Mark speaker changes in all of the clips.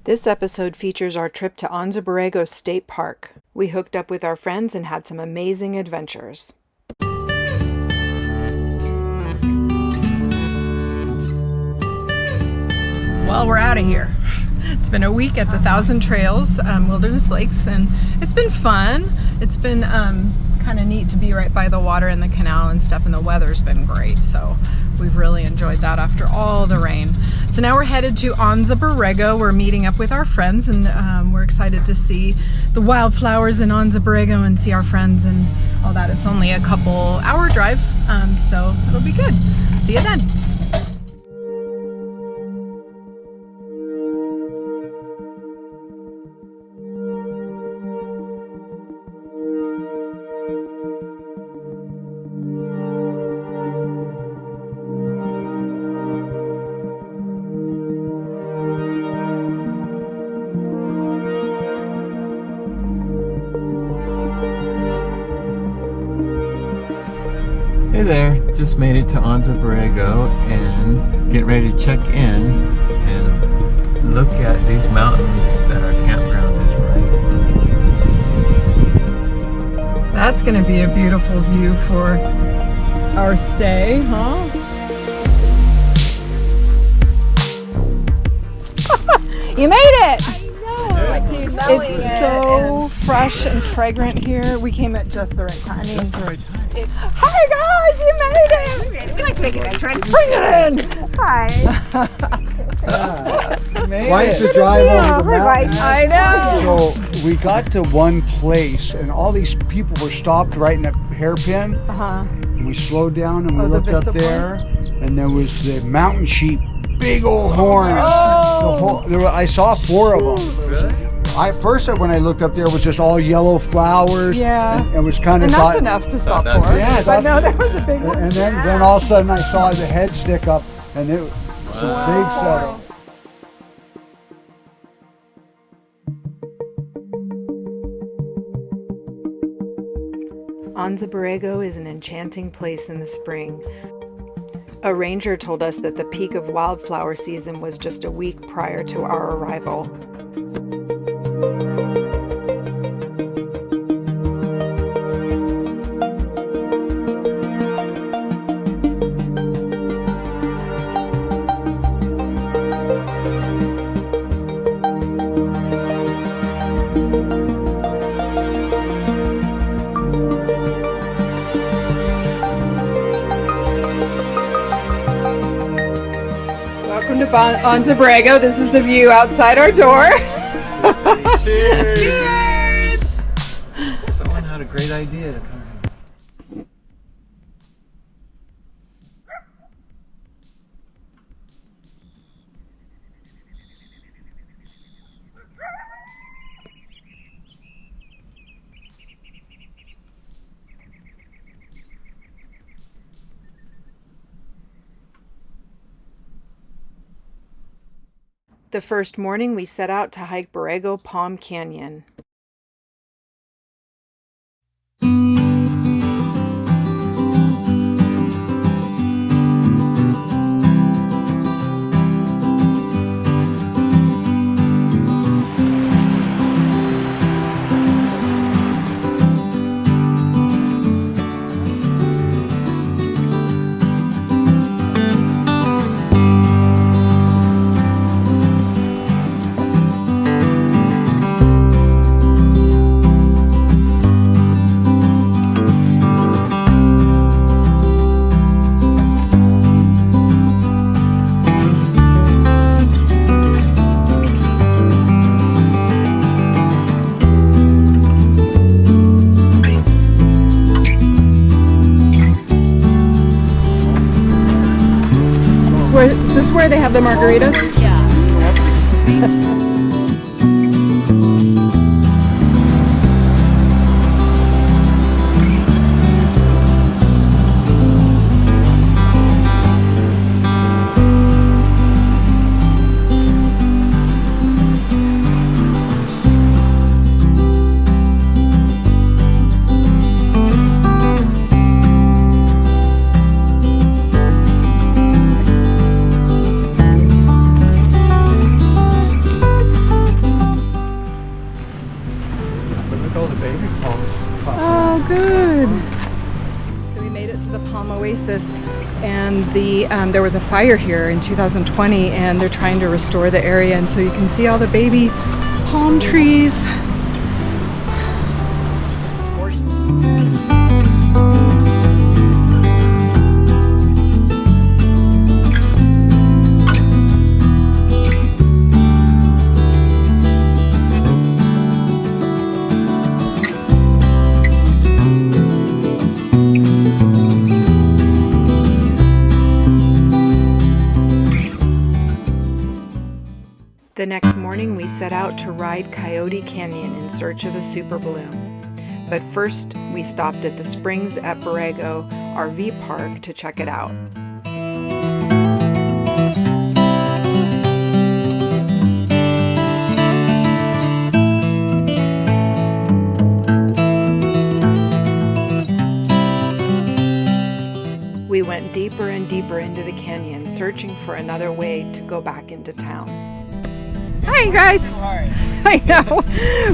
Speaker 1: This episode features our trip to Anza Borrego State Park. We hooked up with our friends and had some amazing adventures. Well, we're out of here. It's been a week at the Thousand Trails Wilderness Lakes, and it's been fun. It's been kind of neat to be right by the water and the canal and stuff, and the weather's been great, so we've really enjoyed that after all the rain. So now we're headed to Anza Borrego. We're meeting up with our friends, and we're excited to see the wildflowers in Anza Borrego and see our friends and all that. It's only a couple-hour drive, so it'll be good. See you then.
Speaker 2: Hey there, just made it to Anza Borrego and getting ready to check in and look at these mountains that our campground is right.
Speaker 1: That's going to be a beautiful view for our stay, huh? You made it! It's so fresh and fragrant here. We came at just the right time.
Speaker 2: Just the right time.
Speaker 1: Hi guys, you made it!
Speaker 3: We like to make an entrance.
Speaker 1: Bring it in!
Speaker 3: Hi.
Speaker 4: Quite the drive over the mountain.
Speaker 1: I know.
Speaker 4: So we got to one place, and all these people were stopped right in a hairpin. And we slowed down and we looked up there, and there was the mountain sheep, big old horn. I saw 4 of them.
Speaker 2: Really?
Speaker 4: First, when I looked up there, it was just all yellow flowers.
Speaker 1: Yeah.
Speaker 4: And it was kind of.
Speaker 1: And that's enough to stop
Speaker 2: That's
Speaker 1: for.
Speaker 4: Yeah,
Speaker 1: But no, there was a big one.
Speaker 4: And then all of a sudden, I saw the head stick up, and it was a big settle.
Speaker 1: Anza Borrego is an enchanting place in the spring. A ranger told us that the peak of wildflower season was just a week prior to our arrival. Welcome to Anza Borrego. This is the view outside our door.
Speaker 2: Cheers!
Speaker 3: Cheers!
Speaker 2: Someone had a great idea to come here.
Speaker 1: The first morning we set out to hike Borrego Palm Canyon. Is this where they have the margaritas? Oasis, and there was a fire here in 2020, and they're trying to restore the area, and so you can see all the baby palm trees. The next morning, we set out to ride Coyote Canyon in search of a super balloon. But first, we stopped at the Springs at Borrego RV Park to check it out. We went deeper and deeper into the canyon, searching for another way to go back into town. Hi guys! I know.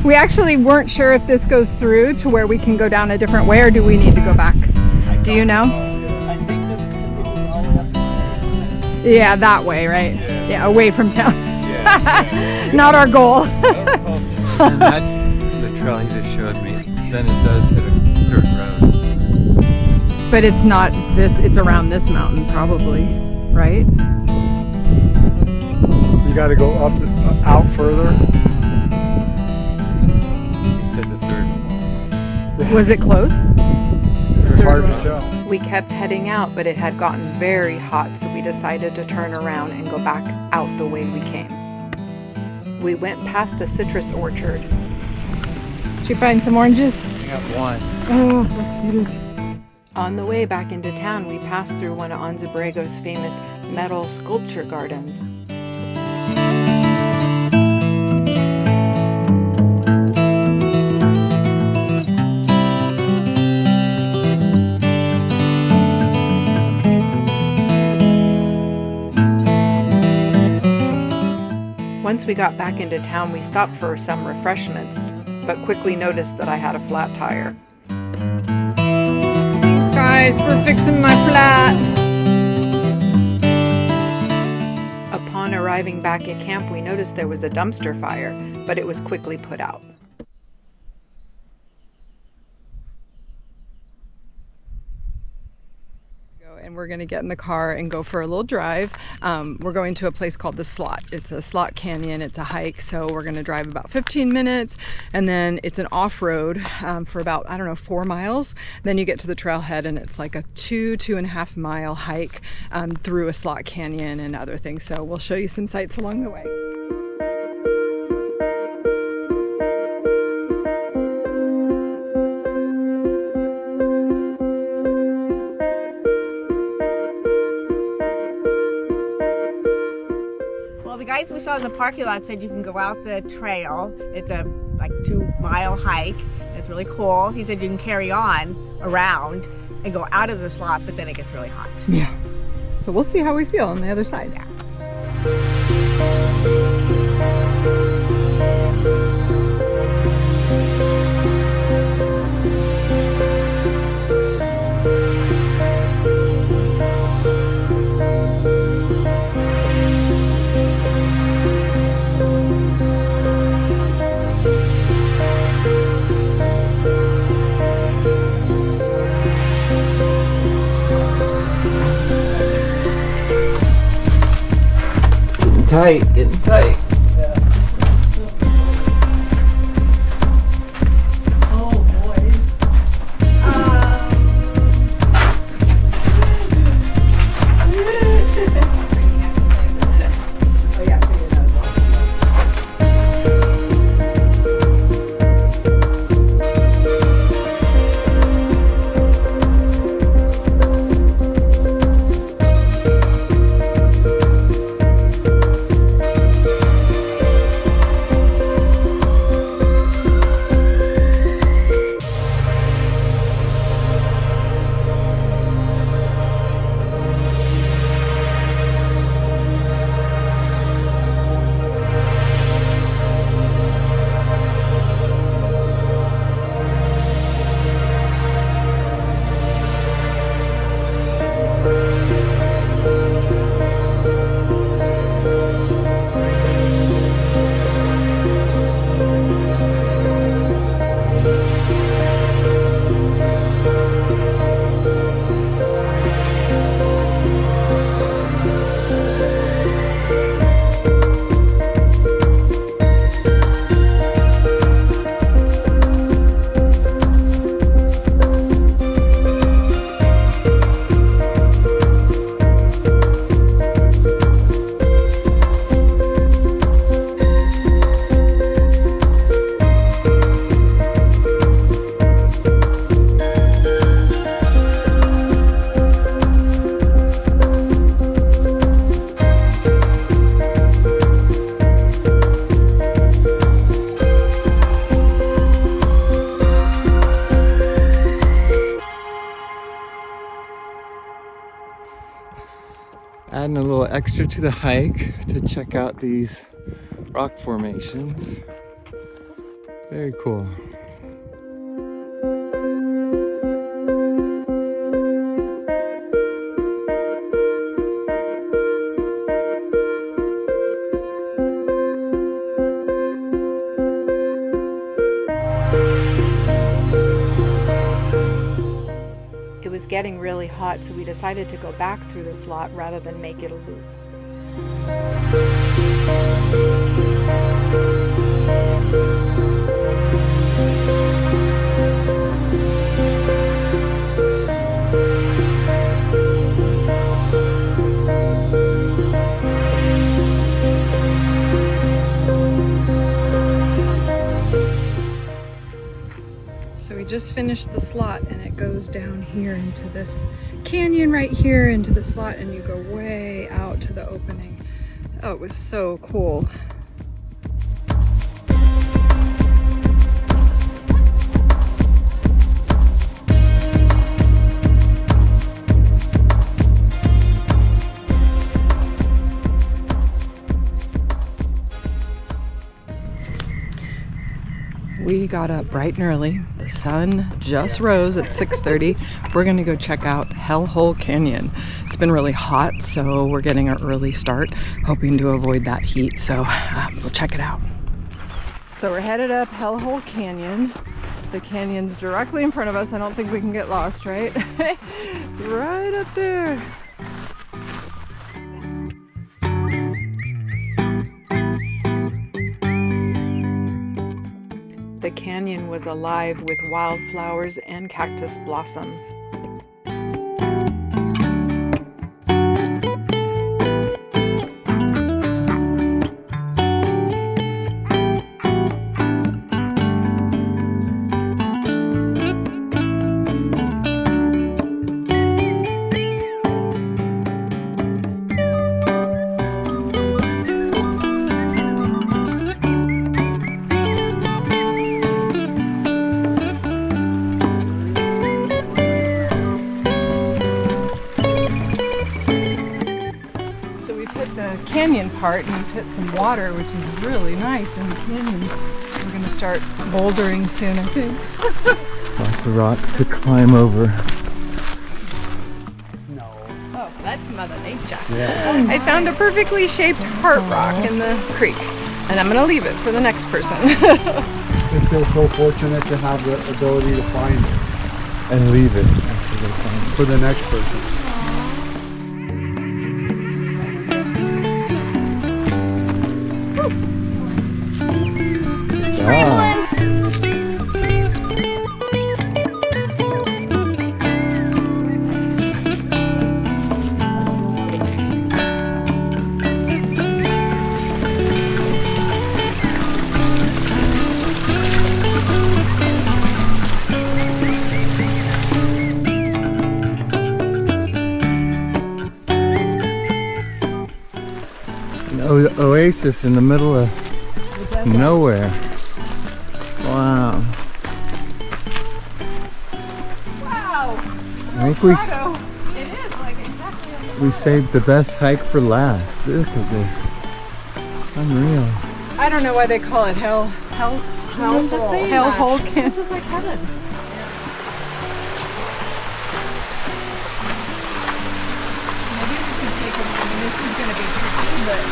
Speaker 1: We actually weren't sure if this goes through to where we can go down a different way, or do we need to go back? Do you know?
Speaker 4: I think this continues all the way up to the
Speaker 1: Yeah, that way, right? Yeah, away from town.
Speaker 2: Yeah.
Speaker 1: Not our goal.
Speaker 2: And that's the trail he just showed me. Then it does hit a dirt road.
Speaker 1: But it's not this, it's around this mountain probably, right?
Speaker 4: You got to go out further.
Speaker 2: He said the third one.
Speaker 1: Was it close?
Speaker 4: It's hard to tell.
Speaker 1: We kept heading out, but it had gotten very hot, so we decided to turn around and go back out the way we came. We went past a citrus orchard. Did you find some oranges?
Speaker 2: We got one.
Speaker 1: Oh, that's huge. On the way back into town, we passed through one of Anza Borrego's famous metal sculpture gardens. Once we got back into town, we stopped for some refreshments, but quickly noticed that I had a flat tire. Thanks guys for fixing my flat. Upon arriving back at camp, we noticed there was a dumpster fire, but it was quickly put out. And we're going to get in the car and go for a little drive. We're going to a place called the Slot. It's a slot canyon. It's a hike, so we're going to drive about 15 minutes, and then it's an off-road for about, I don't know, 4 miles. Then you get to the trailhead, and it's like a 2.5 mile hike through a slot canyon and other things. So we'll show you some sights along the way.
Speaker 3: The guys we saw in the parking lot said you can go out the trail. It's a like 2-mile hike. It's really cool. He said you can carry on around and go out of the slot, but then it gets really hot.
Speaker 1: Yeah. So we'll see how we feel on the other side. Yeah.
Speaker 2: Getting tight. Adding a little extra to the hike to check out these rock formations. Very cool.
Speaker 1: It was getting really hot, so we decided to go back through the slot rather than make it a loop. So we just finished the slot and it goes down here into this canyon right here into the slot, and you go way out to the opening. Oh, it was so cool. We got up bright and early. The sun just rose at 6:30. We're gonna go check out Hellhole Canyon. It's been really hot, so we're getting an early start, hoping to avoid that heat. So we'll check it out. So we're headed up Hellhole Canyon. The canyon's directly in front of us. I don't think we can get lost, right? It's right up there. The canyon was alive with wildflowers and cactus blossoms. Canyon part, and we've hit some water, which is really nice in the canyon. We're gonna start bouldering soon, I think.
Speaker 2: Lots of rocks to climb over.
Speaker 4: No.
Speaker 1: Oh, that's Mother Nature.
Speaker 2: Yeah.
Speaker 1: I found a perfectly shaped heart rock in the creek, and I'm gonna leave it for the next person.
Speaker 4: I feel so fortunate to have the ability to find it.
Speaker 2: And leave it.
Speaker 4: For the next person.
Speaker 2: Oasis in the middle of nowhere. Wow.
Speaker 1: Wow!
Speaker 2: I think
Speaker 1: It is like exactly on the
Speaker 2: we saved the best hike for last. Look at this. Unreal.
Speaker 1: I don't know why they call it Hellhole Canyon. This is like heaven. Maybe we should take it. I mean, this is going to be tricky, but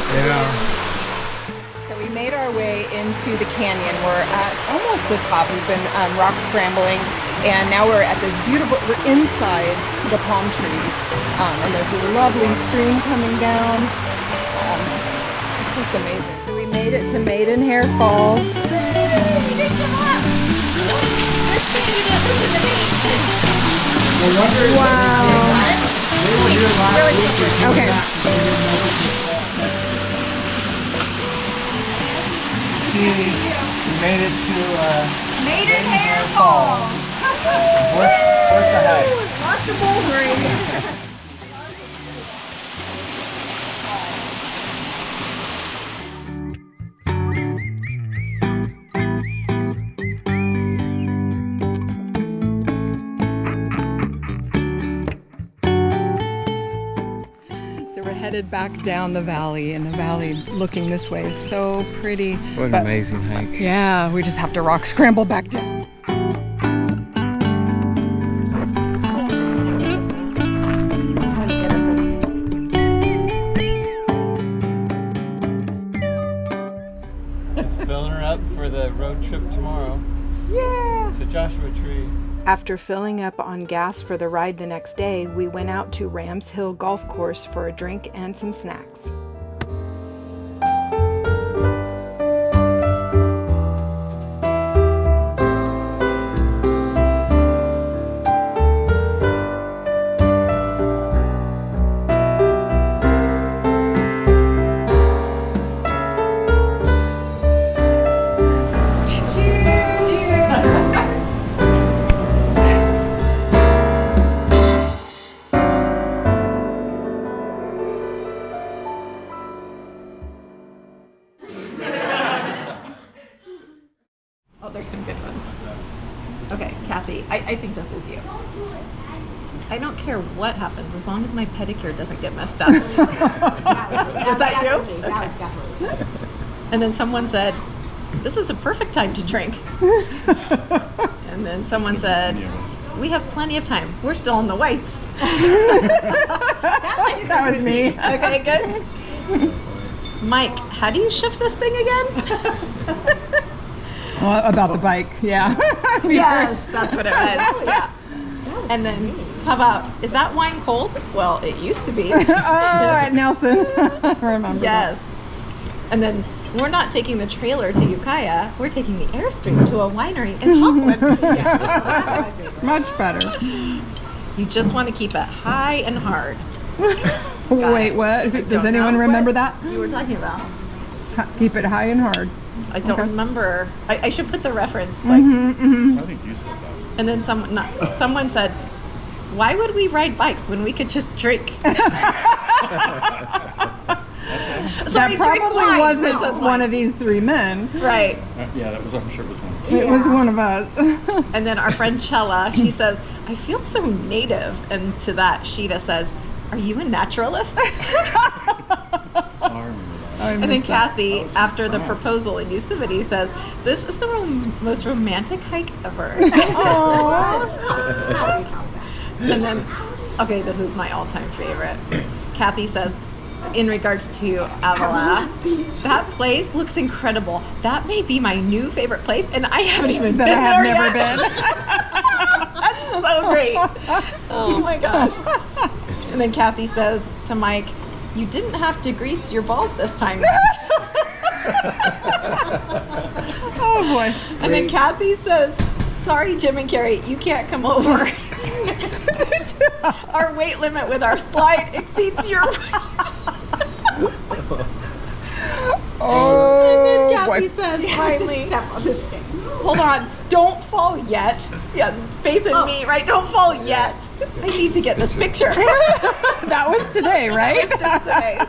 Speaker 2: Yeah.
Speaker 1: so we made our way into the canyon. We're at almost the top. We've been rock scrambling, and now we're at this beautiful. We're inside the palm trees, and there's a lovely stream coming down. It's just amazing. So we made it to Maidenhair Falls. Wow. Okay.
Speaker 2: We made it to
Speaker 3: Maidenhair Falls.
Speaker 2: where's the hike?
Speaker 3: Lots of bouldering.
Speaker 1: headed back down the valley, and the valley looking this way is so pretty.
Speaker 2: What an amazing hike.
Speaker 1: Yeah, we just have to rock scramble back down.
Speaker 2: It's filling her up for the road trip tomorrow.
Speaker 1: Yeah!
Speaker 2: To Joshua Tree.
Speaker 1: After filling up on gas for the ride the next day, we went out to Rams Hill Golf Course for a drink and some snacks. Oh, there's some good ones. Okay, Kathy, I think this was you. I don't care what happens as long as my pedicure doesn't get messed up. Was that you?
Speaker 3: That was definitely.
Speaker 1: And then someone said, this is a perfect time to drink. And then someone said, we have plenty of time. We're still on the whites. That was me. Okay, good. Mike, how do you shift this thing again?
Speaker 5: Well, about the bike, yeah.
Speaker 1: Yes, that's what it was. Yeah. And then, how about, is that wine cold? Well, it used to be.
Speaker 5: Oh, at Nelson. I remember.
Speaker 1: Yes. And then, we're not taking the trailer to Ukiah. We're taking the Airstream to a winery in Hopwood.
Speaker 5: That. Much better.
Speaker 1: You just want to keep it high and hard.
Speaker 5: Wait, what? Does anyone remember that?
Speaker 1: You were talking about.
Speaker 5: Keep it high and hard.
Speaker 1: I don't remember. I should put the reference. Like,
Speaker 6: I think you said that.
Speaker 1: and then someone said, "Why would we ride bikes when we could just drink?"
Speaker 5: That probably wasn't one of these three men.
Speaker 1: Right.
Speaker 6: Yeah, that was. I'm sure it was one.
Speaker 5: It was one of us.
Speaker 1: And then our friend Chella, she says, "I feel so native." And to that, Sheeta says, "Are you a naturalist?"
Speaker 6: I remember that.
Speaker 1: And then Kathy, after the proposal in Yosemite, says, "This is the most romantic hike ever." And then, okay, this is my all-time favorite. Kathy says, in regards to Avila, that place looks incredible. That may be my new favorite place, and I haven't even been there
Speaker 5: I have never
Speaker 1: yet.
Speaker 5: been.
Speaker 1: That's so great. Oh my gosh. And then Kathy says to Mike, "You didn't have to grease your balls this time."
Speaker 5: Oh boy.
Speaker 1: And then Kathy says, "Sorry, Jim and Carrie, you can't come over. Our weight limit with our slide exceeds your weight."
Speaker 5: Oh
Speaker 1: And then Kathy
Speaker 5: boy.
Speaker 1: says, finally,
Speaker 3: Step on this thing.
Speaker 1: "Hold on, don't fall yet." Yeah, faith in me, right? Don't fall yet. I need to get this picture.
Speaker 5: That was today, right?
Speaker 1: It's just today's.